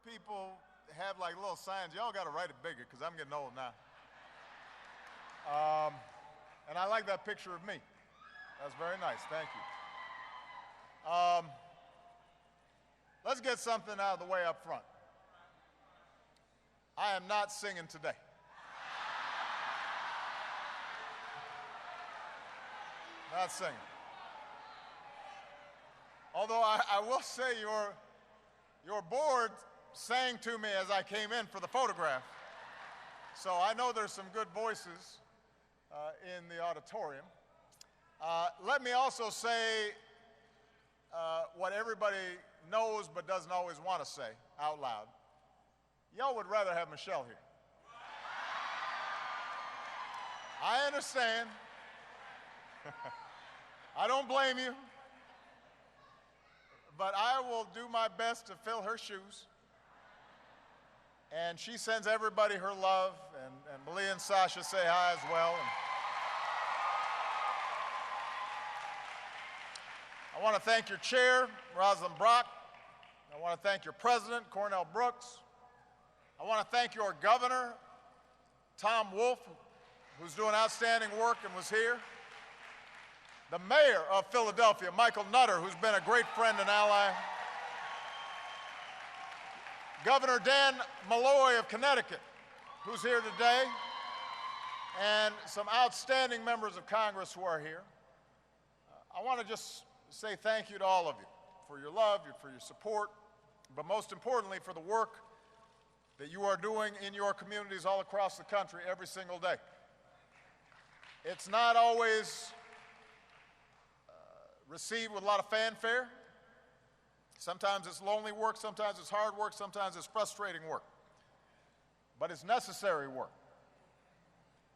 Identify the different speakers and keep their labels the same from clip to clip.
Speaker 1: people have like little signs. Y'all got to write it bigger because I'm getting old now. And I like that picture of me. That's very nice. Thank you. Let's get something out of the way up front. I am not singing today. Not singing. Although I will say your board sang to me as I came in for the photograph. So I know there's some good voices in the auditorium. Let me also say what everybody knows but doesn't always want to say out loud. Y'all would rather have Michelle here. I understand. I don't blame you. But I will do my best to fill her shoes. And she sends everybody her love, and Malia and Sasha say hi as well. And I want to thank your chair, Rosalind Brock. I want to thank your president, Cornell Brooks. I want to thank your governor, Tom Wolf, who's doing outstanding work and was here. The mayor of Philadelphia, Michael Nutter, who's been a great friend and ally. Governor Dan Malloy of Connecticut, who's here today. And some outstanding members of Congress who are here. I want to just say thank you to all of you for your love, for your support, but most importantly for the work that you are doing in your communities all across the country every single day. It's not always received with a lot of fanfare. Sometimes it's lonely work, sometimes it's hard work, sometimes it's frustrating work. But it's necessary work.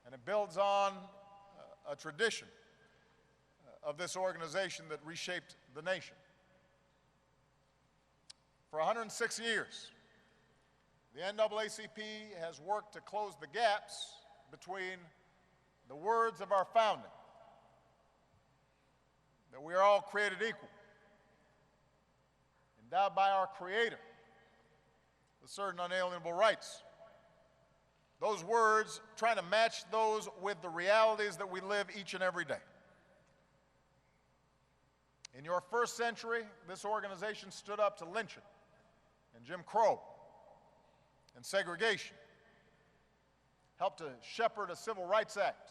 Speaker 1: And it builds on a tradition of this organization that reshaped the nation. For 106 years, the NAACP has worked to close the gaps between the words of our founding, that we are all created equal, endowed by our Creator with certain unalienable rights. Those words trying to match those with the realities that we live each and every day. In your first century, this organization stood up to lynching and Jim Crow and segregation, helped to shepherd a Civil Rights Act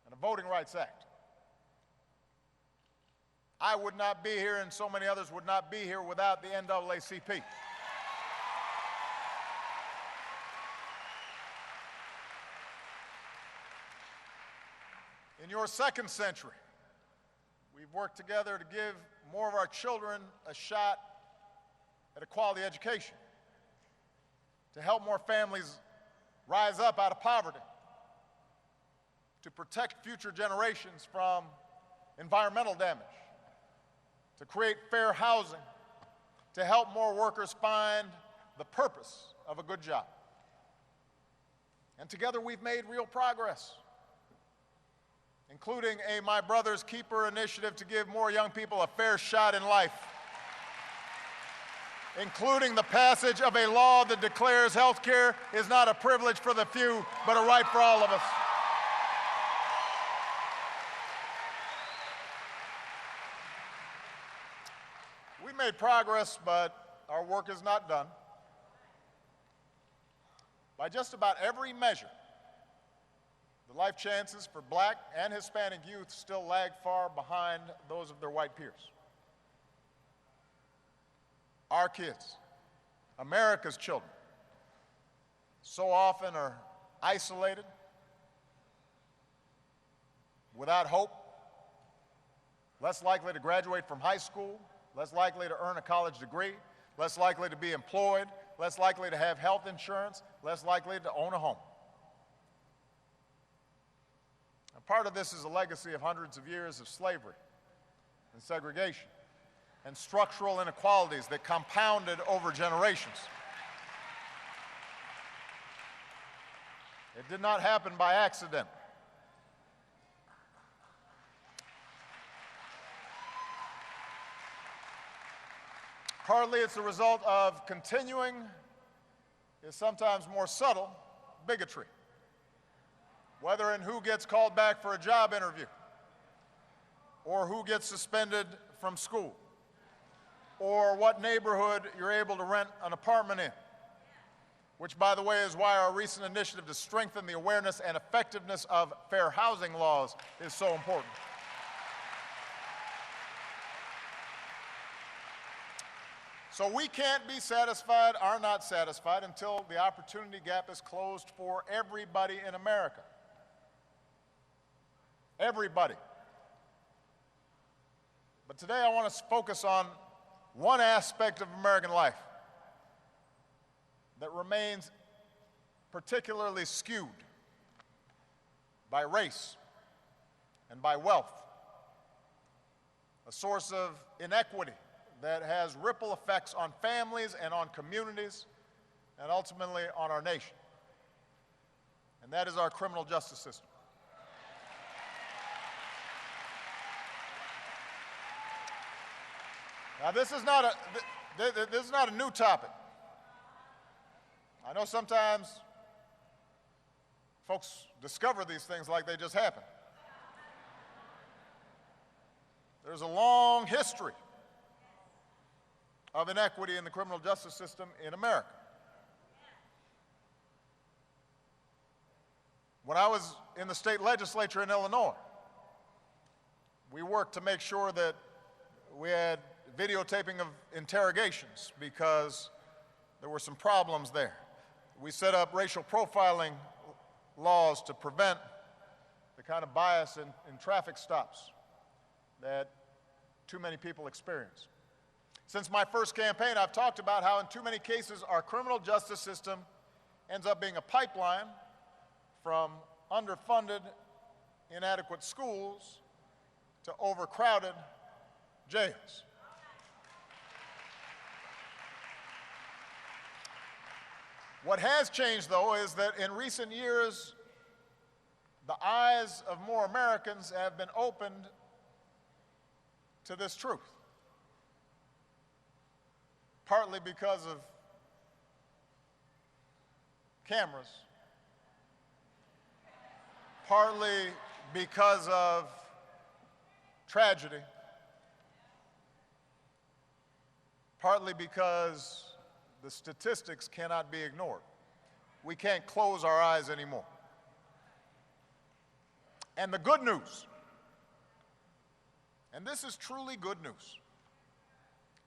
Speaker 1: and a Voting Rights Act. I would not be here, and so many others would not be here without the NAACP. In your second century, we've worked together to give more of our children a shot at a quality education, to help more families rise up out of poverty, to protect future generations from environmental damage, to create fair housing, to help more workers find the purpose of a good job. And together we've made real progress, including a My Brother's Keeper initiative to give more young people a fair shot in life, including the passage of a law that declares health care is not a privilege for the few, but a right for all of us. We made progress, but our work is not done. By just about every measure, the life chances for Black and Hispanic youth still lag far behind those of their white peers. Our kids, America's children, so often are isolated, without hope, less likely to graduate from high school, less likely to earn a college degree, less likely to be employed, less likely to have health insurance, less likely to own a home. And part of this is a legacy of hundreds of years of slavery and segregation and structural inequalities that compounded over generations. It did not happen by accident. Partly it's the result of continuing, is sometimes more subtle, bigotry. Whether in who gets called back for a job interview, or who gets suspended from school, or what neighborhood you're able to rent an apartment in, which, by the way, is why our recent initiative to strengthen the awareness and effectiveness of fair housing laws is so important. So we can't be satisfied, are not satisfied, until the opportunity gap is closed for everybody in America. Everybody. But today I want to focus on one aspect of American life that remains particularly skewed by race and by wealth, a source of inequity that has ripple effects on families and on communities and ultimately on our nation. And that is our criminal justice system. Now, this is not a new topic. I know sometimes folks discover these things like they just happened. There's a long history of inequity in the criminal justice system in America. When I was in the state legislature in Illinois, we worked to make sure that we had videotaping of interrogations because there were some problems there. We set up racial profiling laws to prevent the kind of bias in traffic stops that too many people experience. Since my first campaign, I've talked about how in too many cases our criminal justice system ends up being a pipeline from underfunded, inadequate schools to overcrowded jails. What has changed, though, is that in recent years, the eyes of more Americans have been opened to this truth, partly because of cameras, partly because of tragedy, partly because the statistics cannot be ignored. We can't close our eyes anymore. And the good news, and this is truly good news,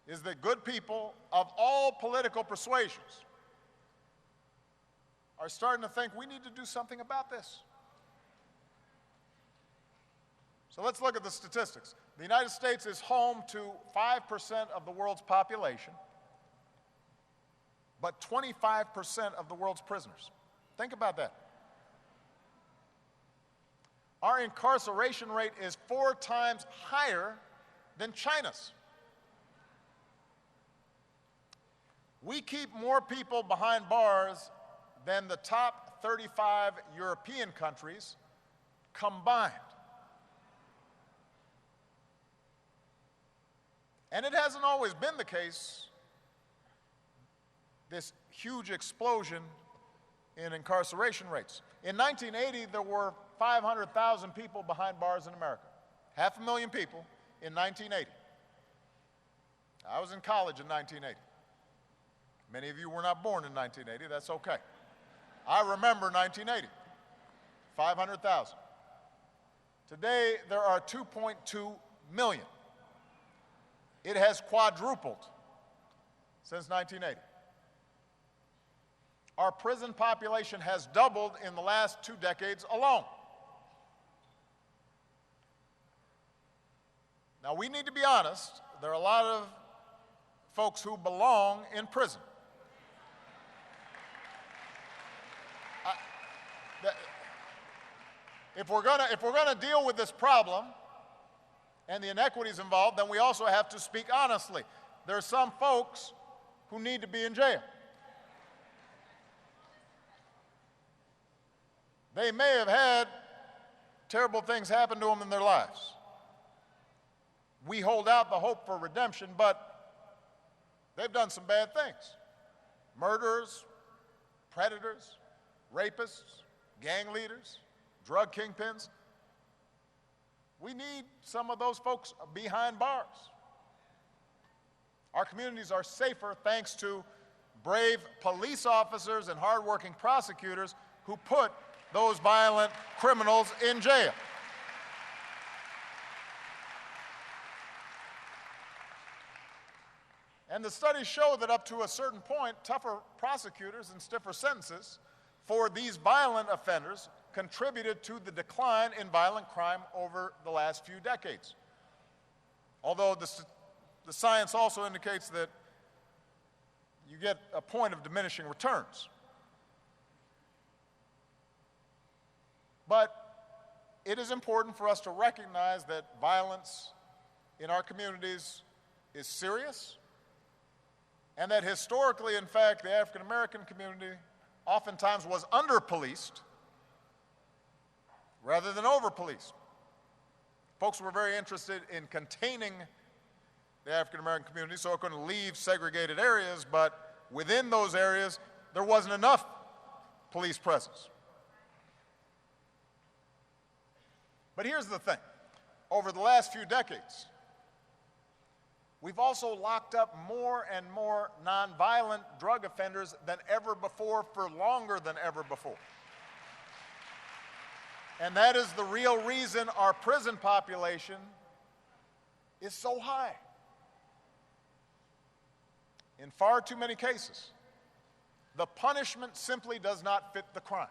Speaker 1: is that good people of all political persuasions are starting to think we need to do something about this. So let's look at the statistics. The United States is home to 5% of the world's population, but 25% of the world's prisoners. Think about that. Our incarceration rate is 4 times higher than China's. We keep more people behind bars than the top 35 European countries combined. And it hasn't always been the case, this huge explosion in incarceration rates. In 1980, there were 500,000 people behind bars in America. 500,000 people in 1980. I was in college in 1980. Many of you were not born in 1980. That's okay. I remember 1980. 500,000. Today, there are 2.2 million. It has quadrupled since 1980. Our prison population has doubled in the last 2 decades alone. Now, we need to be honest. There are a lot of folks who belong in prison. If we're gonna deal with this problem and the inequities involved, then we also have to speak honestly. There are some folks who need to be in jail. They may have had terrible things happen to them in their lives. We hold out the hope for redemption, but They've done some bad things. Murderers, predators, rapists, gang leaders, drug kingpins. We need some of those folks behind bars. Our communities are safer thanks to brave police officers and hardworking prosecutors who put those violent criminals in jail. And the studies show that up to a certain point, tougher prosecutors and stiffer sentences for these violent offenders contributed to the decline in violent crime over the last few decades. Although the science also indicates that you get a point of diminishing returns. But it is important for us to recognize that violence in our communities is serious, and that historically, in fact, the African American community oftentimes was under-policed rather than over-policed. Folks were very interested in containing the African American community so it couldn't leave segregated areas, but within those areas, there wasn't enough police presence. But here's the thing. Over the last few decades, we've also locked up more and more nonviolent drug offenders than ever before for longer than ever before. And that is the real reason our prison population is so high. In far too many cases, the punishment simply does not fit the crime.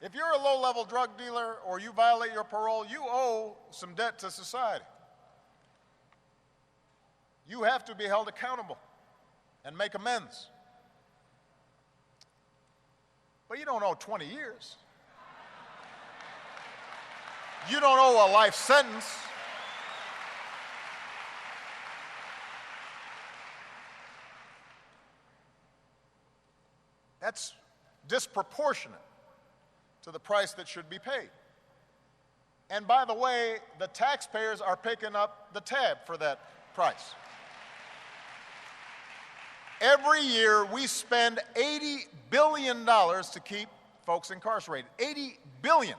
Speaker 1: If you're a low-level drug dealer or you violate your parole, you owe some debt to society. You have to be held accountable and make amends. But you don't owe 20 years. You don't owe a life sentence. That's disproportionate to the price that should be paid. And by the way, the taxpayers are picking up the tab for that price. Every year we spend $80 billion to keep folks incarcerated. $80 billion.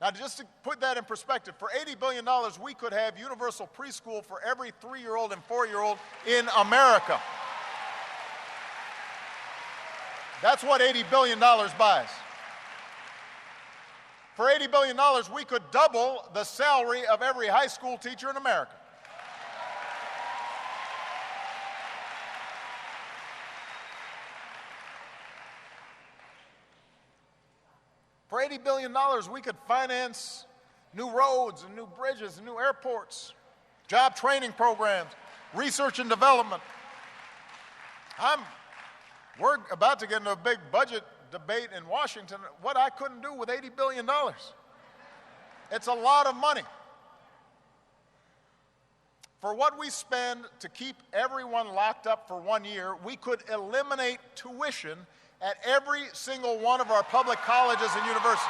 Speaker 1: Now, just to put that in perspective, for $80 billion, we could have universal preschool for every 3-year-old and 4-year-old in America. That's what $80 billion buys. For $80 billion, we could double the salary of every high school teacher in America. For $80 billion, we could finance new roads and new bridges and new airports, job training programs, research and development. We're about to get into a big budget debate in Washington, what I couldn't do with $80 billion. It's a lot of money. For what we spend to keep everyone locked up for 1 year, we could eliminate tuition at every single one of our public colleges and universities.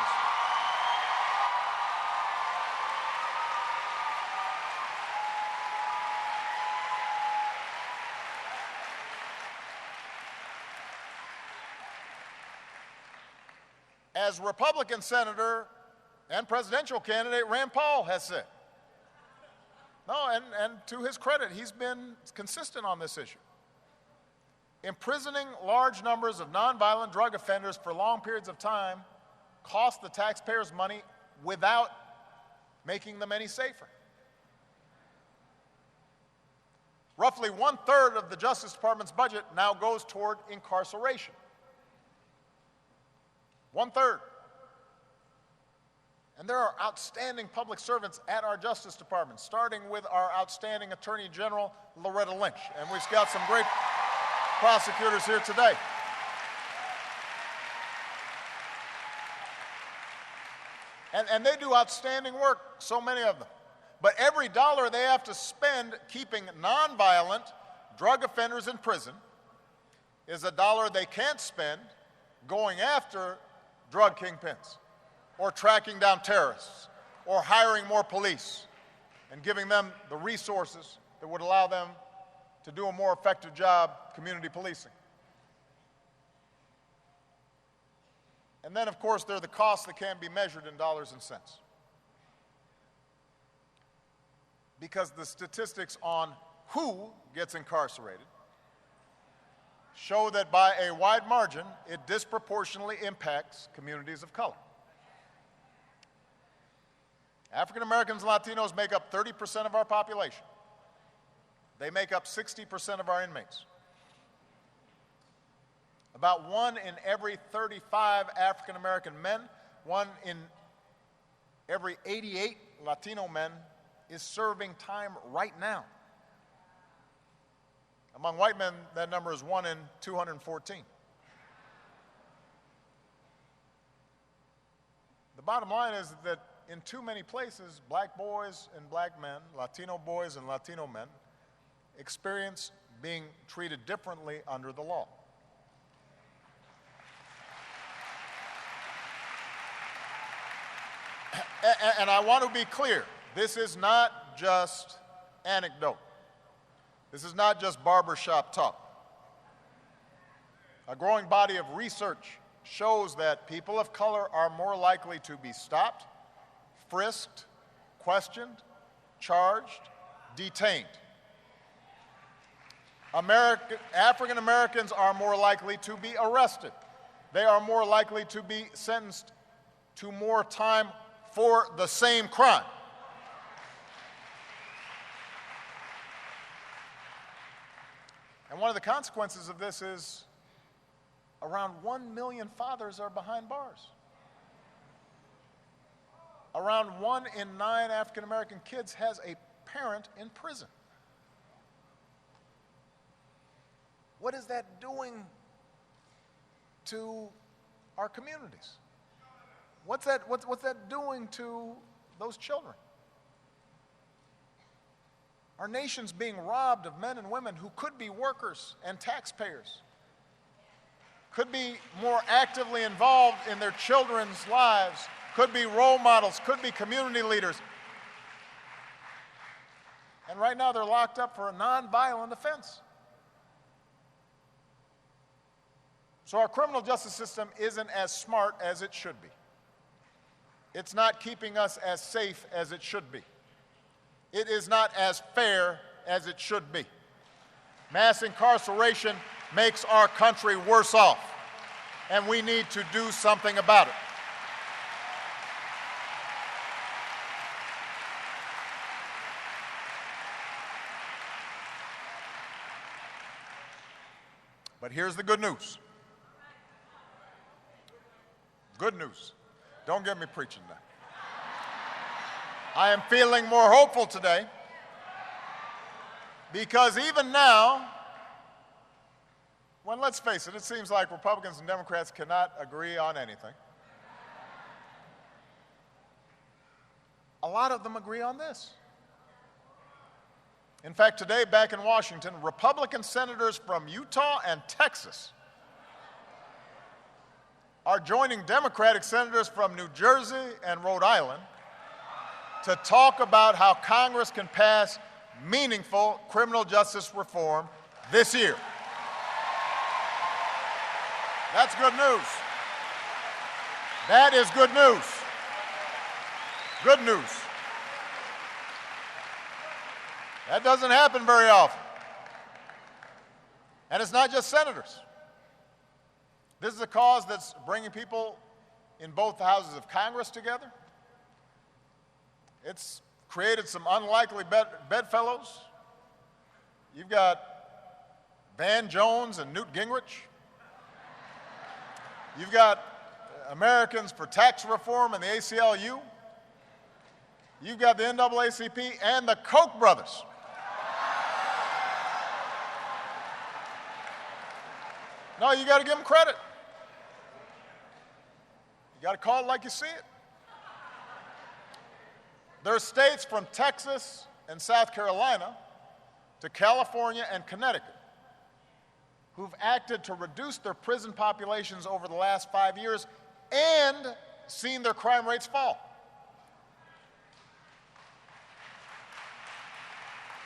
Speaker 1: As Republican Senator and presidential candidate Rand Paul has said. No, and to his credit, he's been consistent on this issue. Imprisoning large numbers of nonviolent drug offenders for long periods of time costs the taxpayers money without making them any safer. Roughly 1/3 of the Justice Department's budget now goes toward incarceration. 1/3. And there are outstanding public servants at our Justice Department, starting with our outstanding Attorney General, Loretta Lynch. And we've got some great prosecutors here today. And they do outstanding work, so many of them. But every dollar they have to spend keeping nonviolent drug offenders in prison is a dollar they can't spend going after drug kingpins or tracking down terrorists, or hiring more police and giving them the resources that would allow them to do a more effective job community policing. And then, of course, there are the costs that can't be measured in dollars and cents. Because the statistics on who gets incarcerated show that by a wide margin, it disproportionately impacts communities of color. African Americans and Latinos make up 30% of our population. They make up 60% of our inmates. About 1 in every 35 African American men, 1 in every 88 Latino men is serving time right now. Among white men, that number is 1 in 214. The bottom line is that in too many places, black boys and black men, Latino boys and Latino men, experience being treated differently under the law. And I want to be clear, this is not just anecdote. This is not just barbershop talk. A growing body of research shows that people of color are more likely to be stopped, frisked, questioned, charged, detained. African Americans are more likely to be arrested. They are more likely to be sentenced to more time for the same crime. And one of the consequences of this is around 1 million fathers are behind bars. Around 1 in 9 African American kids has a parent in prison. What is that doing to our communities? What's that doing to those children? Our nation's being robbed of men and women who could be workers and taxpayers, could be more actively involved in their children's lives, could be role models, could be community leaders. And right now they're locked up for a nonviolent offense. So our criminal justice system isn't as smart as it should be. It's not keeping us as safe as it should be. It is not as fair as it should be. Mass incarceration makes our country worse off, and we need to do something about it. But here's the good news. Good news. Don't get me preaching now. I am feeling more hopeful today because even now, when let's face it, it seems like Republicans and Democrats cannot agree on anything. A lot of them agree on this. In fact, today back in Washington, Republican senators from Utah and Texas are joining Democratic senators from New Jersey and Rhode Island to talk about how Congress can pass meaningful criminal justice reform this year. That's good news. That is good news. Good news. That doesn't happen very often. And it's not just senators. This is a cause that's bringing people in both the houses of Congress together. It's created some unlikely bedfellows. You've got Van Jones and Newt Gingrich. You've got Americans for Tax Reform and the ACLU. You've got the NAACP and the Koch brothers. No, you got to give them credit. You got to call it like you see it. There are states from Texas and South Carolina to California and Connecticut who've acted to reduce their prison populations over the last 5 years and seen their crime rates fall.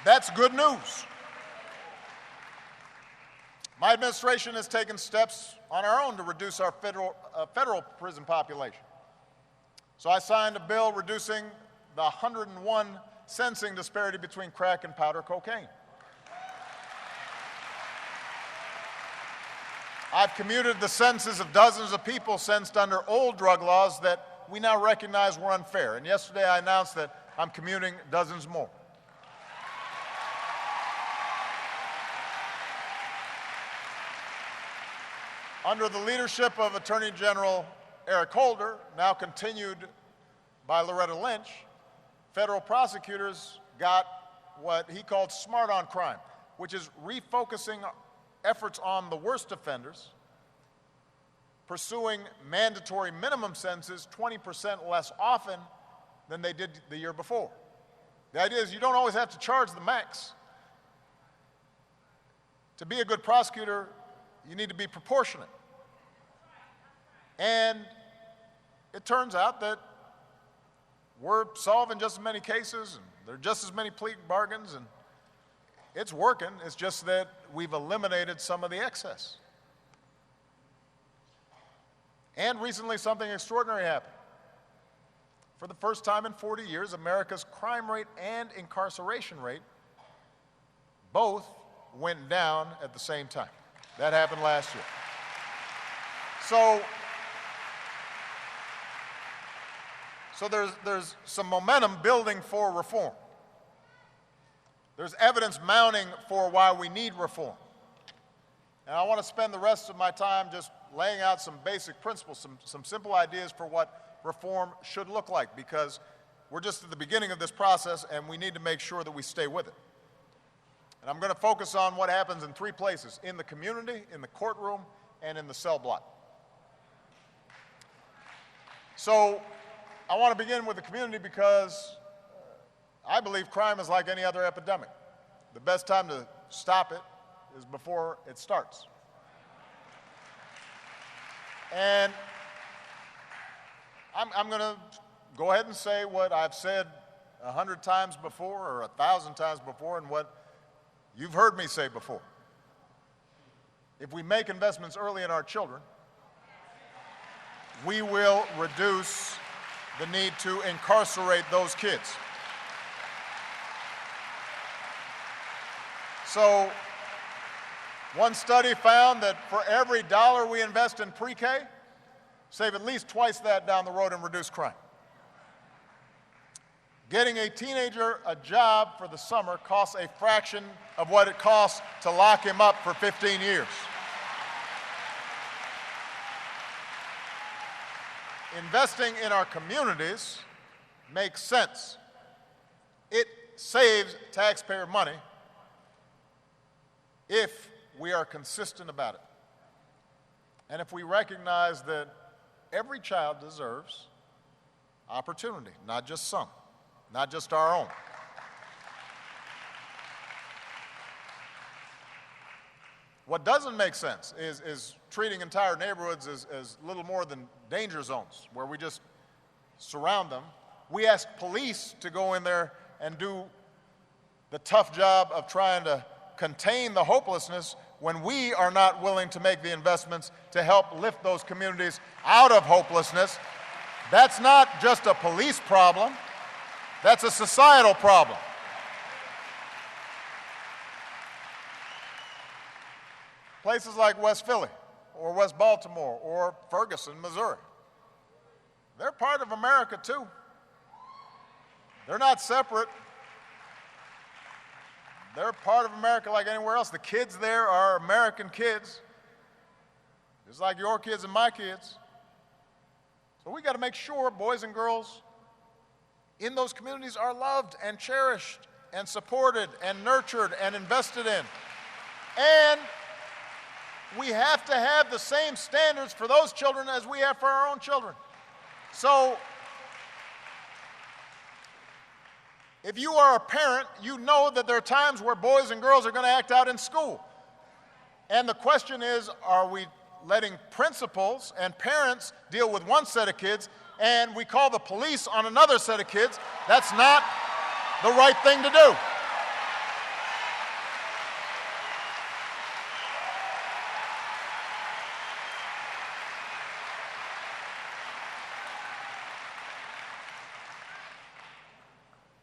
Speaker 1: That's good news. My administration has taken steps on our own to reduce our federal prison population. So I signed a bill reducing the 101 sentencing disparity between crack and powder cocaine. I've commuted the sentences of dozens of people sentenced under old drug laws that we now recognize were unfair. And yesterday I announced that I'm commuting dozens more. Under the leadership of Attorney General Eric Holder, now continued by Loretta Lynch, federal prosecutors got what he called smart on crime, which is refocusing efforts on the worst offenders, pursuing mandatory minimum sentences 20% less often than they did the year before. The idea is you don't always have to charge the max. To be a good prosecutor, you need to be proportionate. And it turns out that we're solving just as many cases, and there are just as many plea bargains, and it's working. It's just that we've eliminated some of the excess. And recently, something extraordinary happened. For the first time in 40 years, America's crime rate and incarceration rate both went down at the same time. That happened last year. So there's some momentum building for reform. There's evidence mounting for why we need reform. And I want to spend the rest of my time just laying out some basic principles, some simple ideas for what reform should look like, because we're just at the beginning of this process and we need to make sure that we stay with it. And I'm going to focus on what happens in three places: in the community, in the courtroom, and in the cell block. So I want to begin with the community because I believe crime is like any other epidemic. The best time to stop it is before it starts. And I'm going to go ahead and say what I've said 100 times before or 1,000 times before, and what you've heard me say before. If we make investments early in our children, we will reduce the need to incarcerate those kids. So, one study found that for every dollar we invest in pre-K, save at least twice that down the road and reduce crime. Getting a teenager a job for the summer costs a fraction of what it costs to lock him up for 15 years. Investing in our communities makes sense. It saves taxpayer money if we are consistent about it. And if we recognize that every child deserves opportunity, not just some, not just our own. What doesn't make sense is treating entire neighborhoods as little more than danger zones, where we just surround them. We ask police to go in there and do the tough job of trying to contain the hopelessness when we are not willing to make the investments to help lift those communities out of hopelessness. That's not just a police problem, that's a societal problem. Places like West Philly, or West Baltimore, or Ferguson, Missouri, they're part of America too. They're not separate. They're part of America like anywhere else. The kids there are American kids, just like your kids and my kids. So we got to make sure boys and girls in those communities are loved and cherished and supported and nurtured and invested in. And we have to have the same standards for those children as we have for our own children. So, if you are a parent, you know that there are times where boys and girls are going to act out in school. And the question is, are we letting principals and parents deal with one set of kids and we call the police on another set of kids, that's not the right thing to do.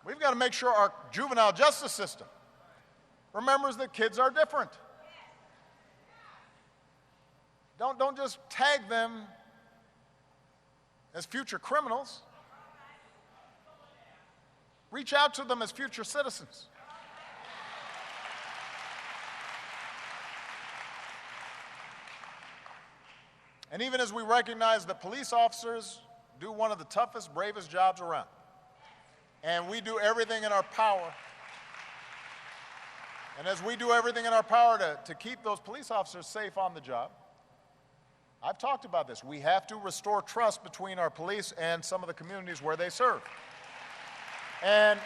Speaker 1: We've got to make sure our juvenile justice system remembers that kids are different. Don't just tag them as future criminals. Reach out to them as future citizens. And even as we recognize that police officers do one of the toughest, bravest jobs around, and we do everything in our power, and as we do everything in our power to keep those police officers safe on the job, I've talked about this. We have to restore trust between our police and some of the communities where they serve. And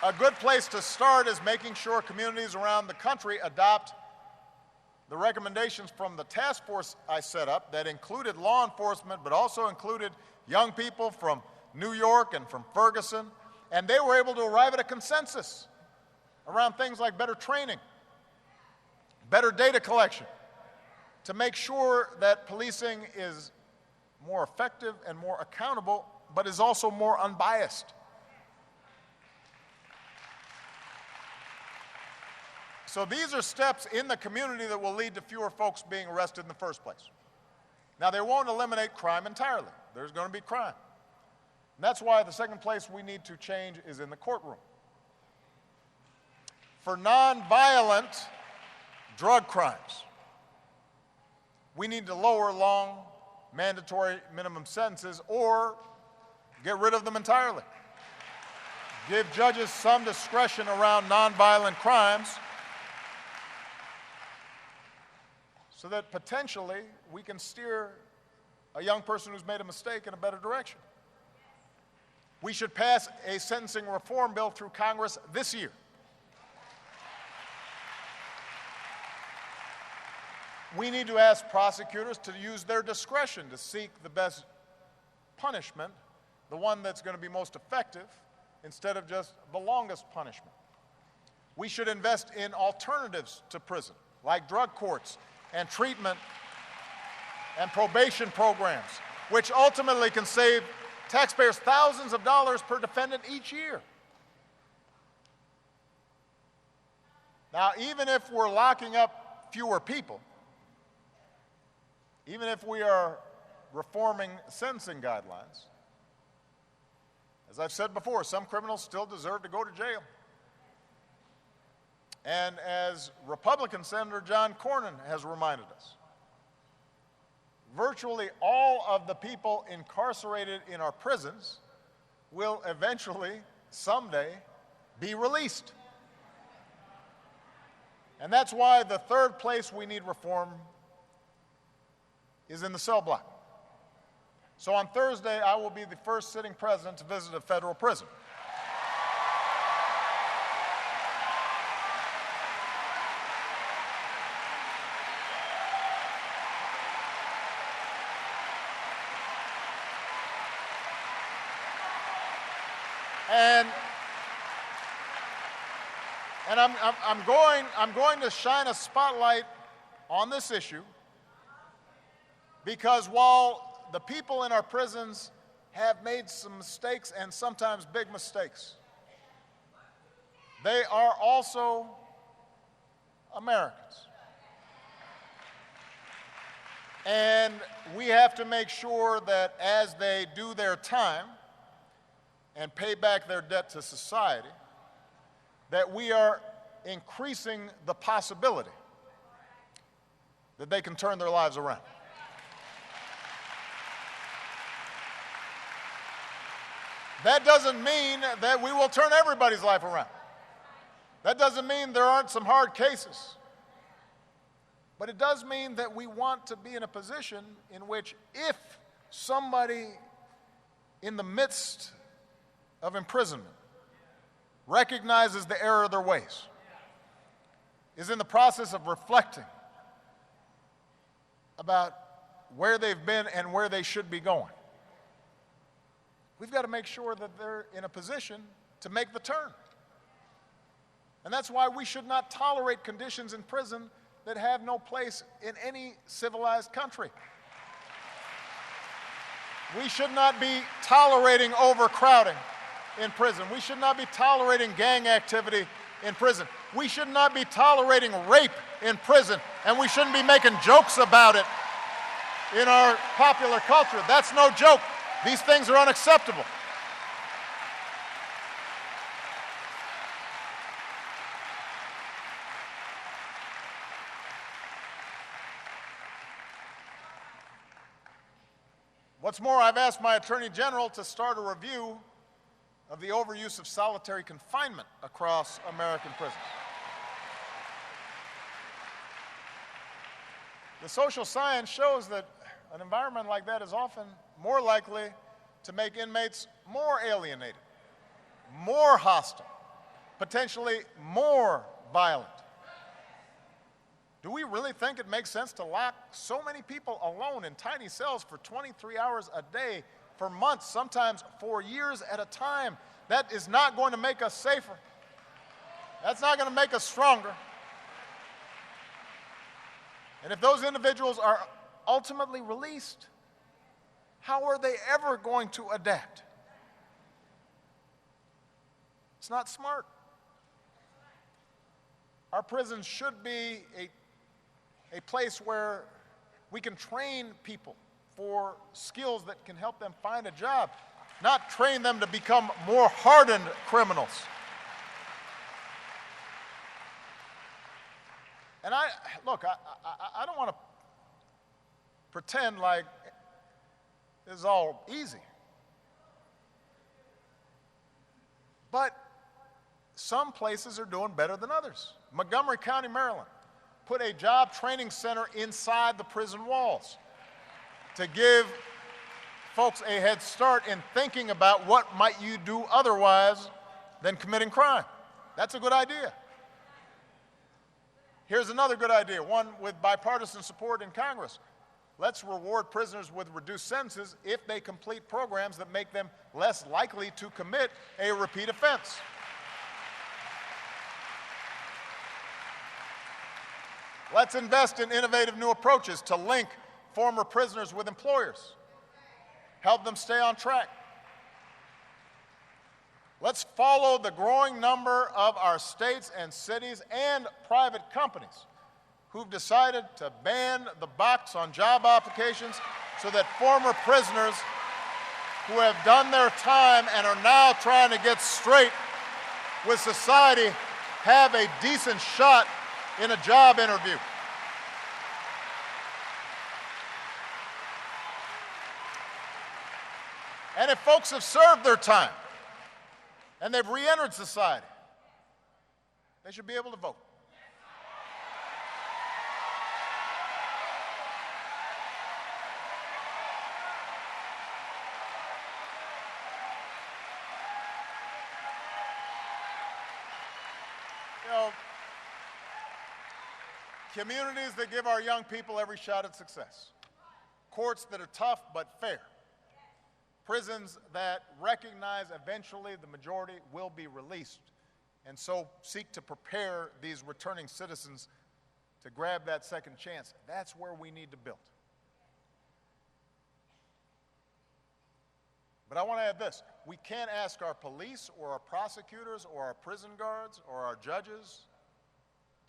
Speaker 1: a good place to start is making sure communities around the country adopt the recommendations from the task force I set up that included law enforcement, but also included young people from New York and from Ferguson. And they were able to arrive at a consensus around things like better training, better data collection, to make sure that policing is more effective and more accountable, but is also more unbiased. So these are steps in the community that will lead to fewer folks being arrested in the first place. Now, they won't eliminate crime entirely. There's going to be crime. And that's why the second place we need to change is in the courtroom. For nonviolent drug crimes, we need to lower long mandatory minimum sentences or get rid of them entirely. Give judges some discretion around nonviolent crimes so that potentially we can steer a young person who's made a mistake in a better direction. We should pass a sentencing reform bill through Congress this year. We need to ask prosecutors to use their discretion to seek the best punishment, the one that's going to be most effective, instead of just the longest punishment. We should invest in alternatives to prison, like drug courts and treatment and probation programs, which ultimately can save taxpayers thousands of dollars per defendant each year. Now, even if we're locking up fewer people, even if we are reforming sentencing guidelines, as I've said before, some criminals still deserve to go to jail. And as Republican Senator John Cornyn has reminded us, virtually all of the people incarcerated in our prisons will eventually, someday, be released. And that's why the third place we need reform is in the cell block. So on Thursday, I will be the first sitting president to visit a federal prison. And I'm going to shine a spotlight on this issue, because while the people in our prisons have made some mistakes, and sometimes big mistakes, they are also Americans. And we have to make sure that as they do their time and pay back their debt to society, that we are increasing the possibility that they can turn their lives around. That doesn't mean that we will turn everybody's life around. That doesn't mean there aren't some hard cases. But it does mean that we want to be in a position in which, if somebody in the midst of imprisonment recognizes the error of their ways, is in the process of reflecting about where they've been and where they should be going, we've got to make sure that they're in a position to make the turn. And that's why we should not tolerate conditions in prison that have no place in any civilized country. We should not be tolerating overcrowding in prison. We should not be tolerating gang activity in prison. We should not be tolerating rape in prison, and we shouldn't be making jokes about it in our popular culture. That's no joke. These things are unacceptable. What's more, I've asked my Attorney General to start a review of the overuse of solitary confinement across American prisons. The social science shows that an environment like that is often more likely to make inmates more alienated, more hostile, potentially more violent. Do we really think it makes sense to lock so many people alone in tiny cells for 23 hours a day for months, sometimes for years at a time? That is not going to make us safer. That's not going to make us stronger. And if those individuals are ultimately released, how are they ever going to adapt? It's not smart. Our prisons should be a place where we can train people for skills that can help them find a job, not train them to become more hardened criminals. And I don't want to pretend like this is all easy. But some places are doing better than others. Montgomery County, Maryland, put a job training center inside the prison walls to give folks a head start in thinking about what might you do otherwise than committing crime. That's a good idea. Here's another good idea, one with bipartisan support in Congress. Let's reward prisoners with reduced sentences if they complete programs that make them less likely to commit a repeat offense. Let's invest in innovative new approaches to link former prisoners with employers, help them stay on track. Let's follow the growing number of our states and cities and private companies who've decided to ban the box on job applications so that former prisoners who have done their time and are now trying to get straight with society have a decent shot in a job interview. And if folks have served their time and they've re-entered society, they should be able to vote. You know, communities that give our young people every shot at success, courts that are tough but fair, prisons that recognize eventually the majority will be released, and so seek to prepare these returning citizens to grab that second chance. That's where we need to build. But I want to add this. We can't ask our police or our prosecutors or our prison guards or our judges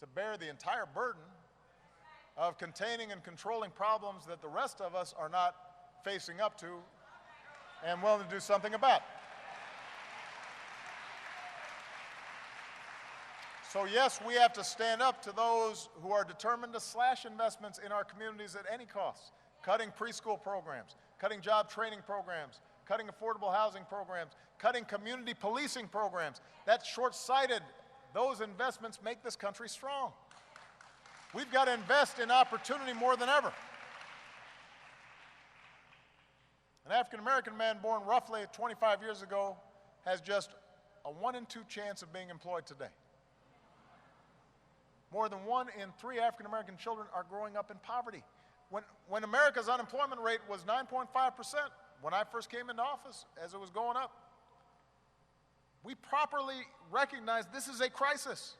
Speaker 1: to bear the entire burden of containing and controlling problems that the rest of us are not facing up to and willing to do something about. So yes, we have to stand up to those who are determined to slash investments in our communities at any cost, cutting preschool programs, cutting job training programs, cutting affordable housing programs, cutting community policing programs. That's short-sighted. Those investments make this country strong. We've got to invest in opportunity more than ever. An African-American man born roughly 25 years ago has just a 1 in 2 chance of being employed today. More than 1 in 3 African-American children are growing up in poverty. When America's unemployment rate was 9.5%, when I first came into office, as it was going up, we properly recognized this is a crisis.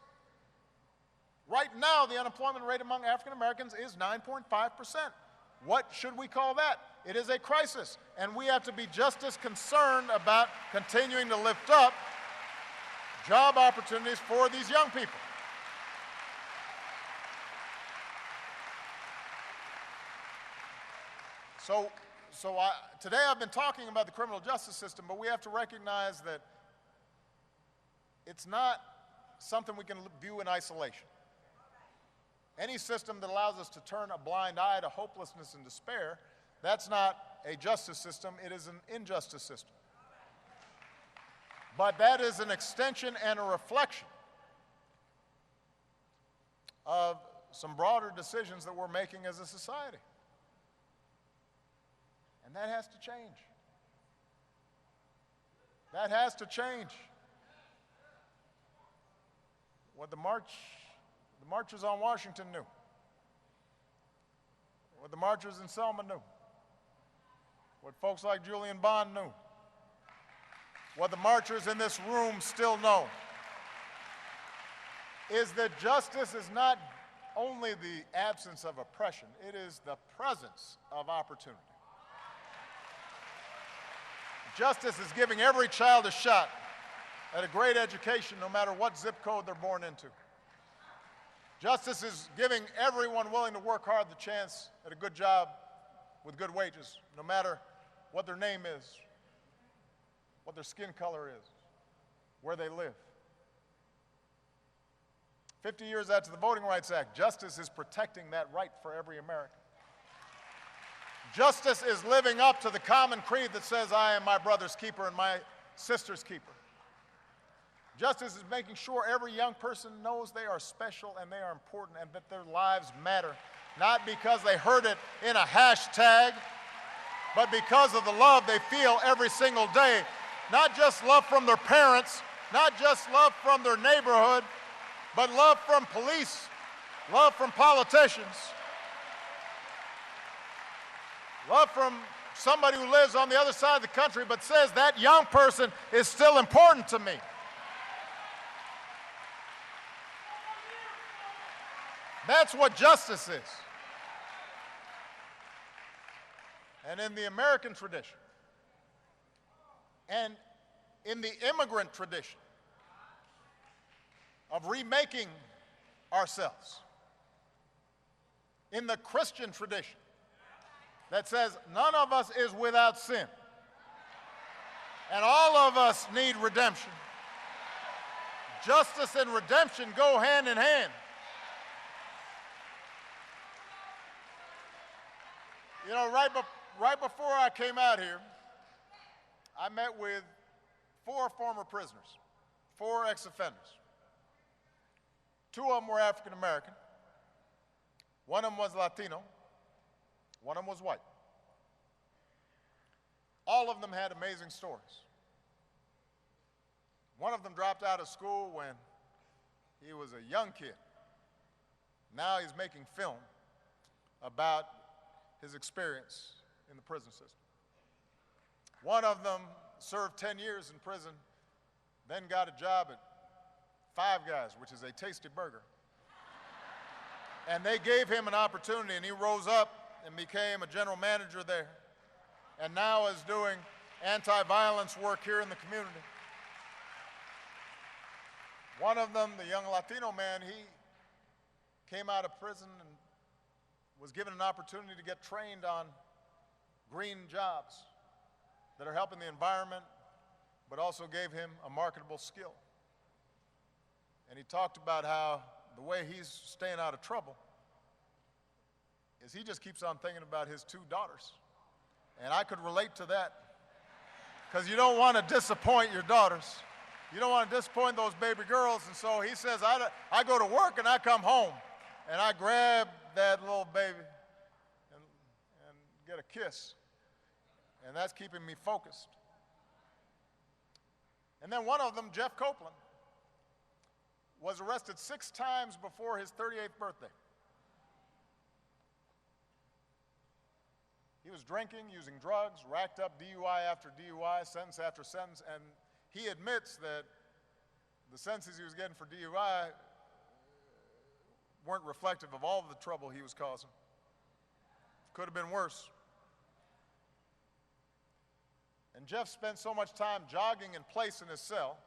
Speaker 1: Right now, the unemployment rate among African Americans is 9.5%. What should we call that? It is a crisis, and we have to be just as concerned about continuing to lift up job opportunities for these young people. Today I've been talking about the criminal justice system, but we have to recognize that it's not something we can view in isolation. Any system that allows us to turn a blind eye to hopelessness and despair, that's not a justice system, it is an injustice system. But that is an extension and a reflection of some broader decisions that we're making as a society. And that has to change. That has to change. What the marchers on Washington knew. What the marchers in Selma knew. What folks like Julian Bond knew. What the marchers in this room still know is that justice is not only the absence of oppression, it is the presence of opportunity. Justice is giving every child a shot at a great education, no matter what zip code they're born into. Justice is giving everyone willing to work hard the chance at a good job with good wages, no matter what their name is, what their skin color is, where they live. 50 years after the Voting Rights Act, justice is protecting that right for every American. Justice is living up to the common creed that says, I am my brother's keeper and my sister's keeper. Justice is making sure every young person knows they are special and they are important and that their lives matter, not because they heard it in a hashtag, but because of the love they feel every single day. Not just love from their parents, not just love from their neighborhood, but love from police, love from politicians, love from somebody who lives on the other side of the country but says that young person is still important to me. That's what justice is. And in the American tradition, and in the immigrant tradition of remaking ourselves, in the Christian tradition that says none of us is without sin, and all of us need redemption. Justice and redemption go hand in hand. You know, right before I came out here, I met with 4 former prisoners, 4 ex-offenders. 2 of them were African American. 1 of them was Latino. 1 of them was white. All of them had amazing stories. 1 of them dropped out of school when he was a young kid. Now he's making film about his experience in the prison system. 1 of them served 10 years in prison, then got a job at Five Guys, which is a tasty burger. And they gave him an opportunity, and he rose up and became a general manager there, and now is doing anti-violence work here in the community. 1 of them, the young Latino man, he came out of prison and was given an opportunity to get trained on green jobs that are helping the environment, but also gave him a marketable skill. And he talked about how the way he's staying out of trouble is he just keeps on thinking about his 2 daughters. And I could relate to that, because you don't want to disappoint your daughters. You don't want to disappoint those baby girls. And so he says, I go to work and I come home and I grab that little baby and get a kiss. And that's keeping me focused. And then 1 of them, Jeff Copeland, was arrested 6 times before his 38th birthday. He He was drinking, using drugs, racked up DUI after DUI, sentence after sentence, and he admits that the sentences he was getting for DUI weren't reflective of all of the trouble he was causing. Could have been worse. And Jeff spent so much time jogging in place in his cell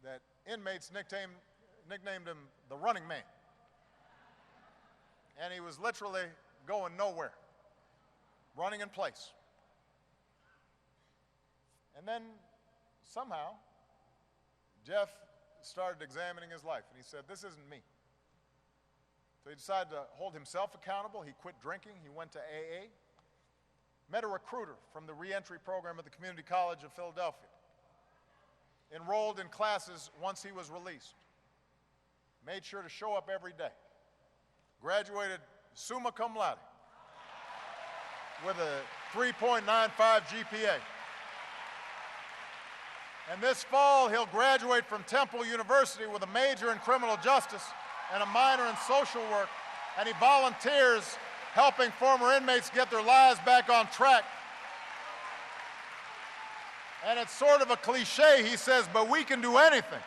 Speaker 1: that inmates nicknamed him the Running Man. And he was literally going nowhere, running in place. And then somehow, Jeff started examining his life, and he said, this isn't me. So he decided to hold himself accountable. He quit drinking. He went to AA, met a recruiter from the reentry program at the Community College of Philadelphia, enrolled in classes once he was released, made sure to show up every day, graduated summa cum laude with a 3.95 GPA. And this fall, he'll graduate from Temple University with a major in criminal justice and a minor in social work, and he volunteers helping former inmates get their lives back on track. And it's sort of a cliche, he says, but we can do anything.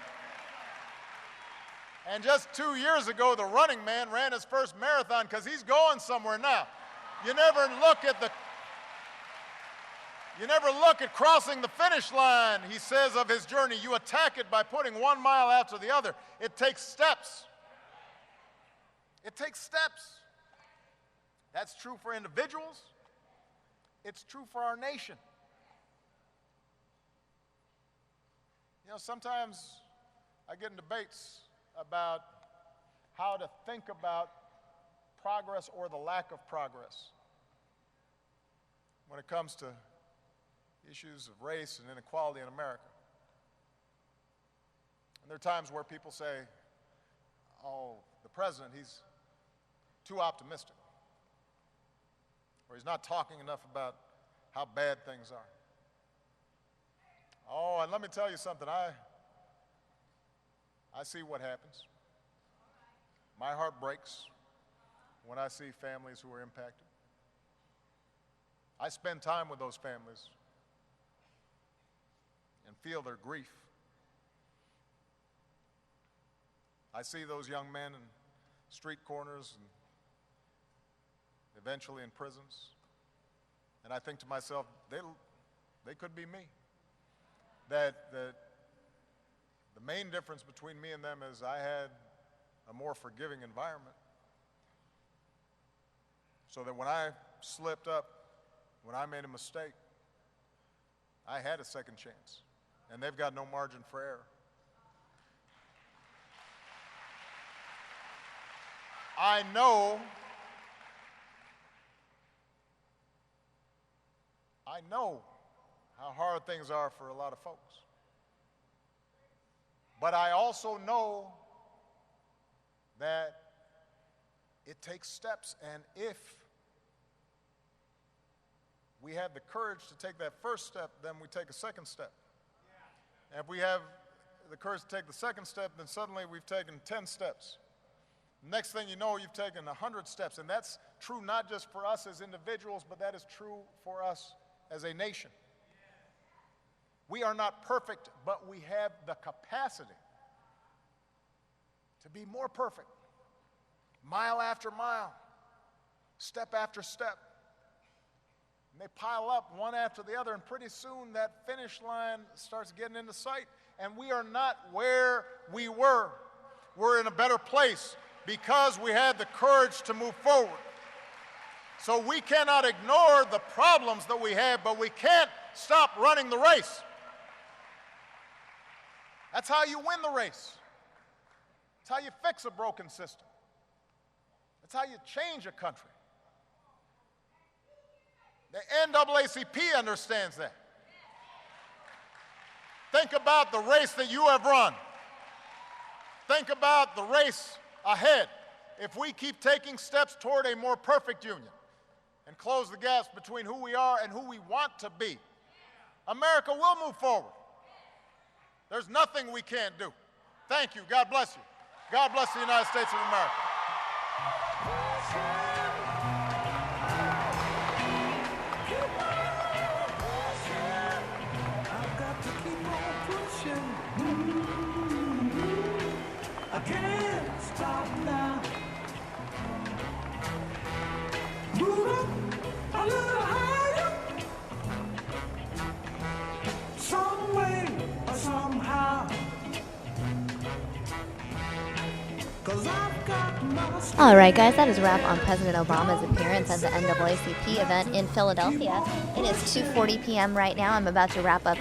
Speaker 1: And just 2 years ago, the Running Man ran his first marathon because he's going somewhere now. You never look at crossing the finish line, he says of his journey. You attack it by putting 1 mile after the other. It takes steps. It takes steps. That's true for individuals. It's true for our nation. You know, sometimes I get in debates about how to think about progress or the lack of progress when it comes to issues of race and inequality in America. And there are times where people say, oh, the president, he's too optimistic, or he's not talking enough about how bad things are. Oh, and let me tell you something, I see what happens. My heart breaks when I see families who are impacted. I spend time with those families and feel their grief. I see those young men in street corners and eventually in prisons, and I think to myself, they could be me. That the main difference between me and them is I had a more forgiving environment, so that when I slipped up, when I made a mistake, I had a second chance, and they've got no margin for error. I know how hard things are for a lot of folks. But I also know that it takes steps, and if we have the courage to take that first step, then we take a second step. And if we have the courage to take the second step, then suddenly we've taken 10 steps. Next thing you know, you've taken 100 steps, and that's true not just for us as individuals, but that is true for us as a nation. We are not perfect, but we have the capacity to be more perfect. Mile after mile, step after step. And they pile up one after the other, and pretty soon that finish line starts getting into sight. And we are not where we were. We're in a better place because we had the courage to move forward. So we cannot ignore the problems that we have, but we can't stop running the race. That's how you win the race. That's how you fix a broken system. That's how you change a country. The NAACP understands that. Think about the race that you have run. Think about the race ahead. If we keep taking steps toward a more perfect union and close the gaps between who we are and who we want to be, America will move forward. There's nothing we can't do. Thank you. God bless you. God bless the United States of America.
Speaker 2: Move up a little higher. Some way or somehow. 'Cause I've got my
Speaker 3: All right, guys, that is a wrap on President Obama's appearance at the NAACP event in Philadelphia. It is 2:40 p.m. right now. I'm about to wrap up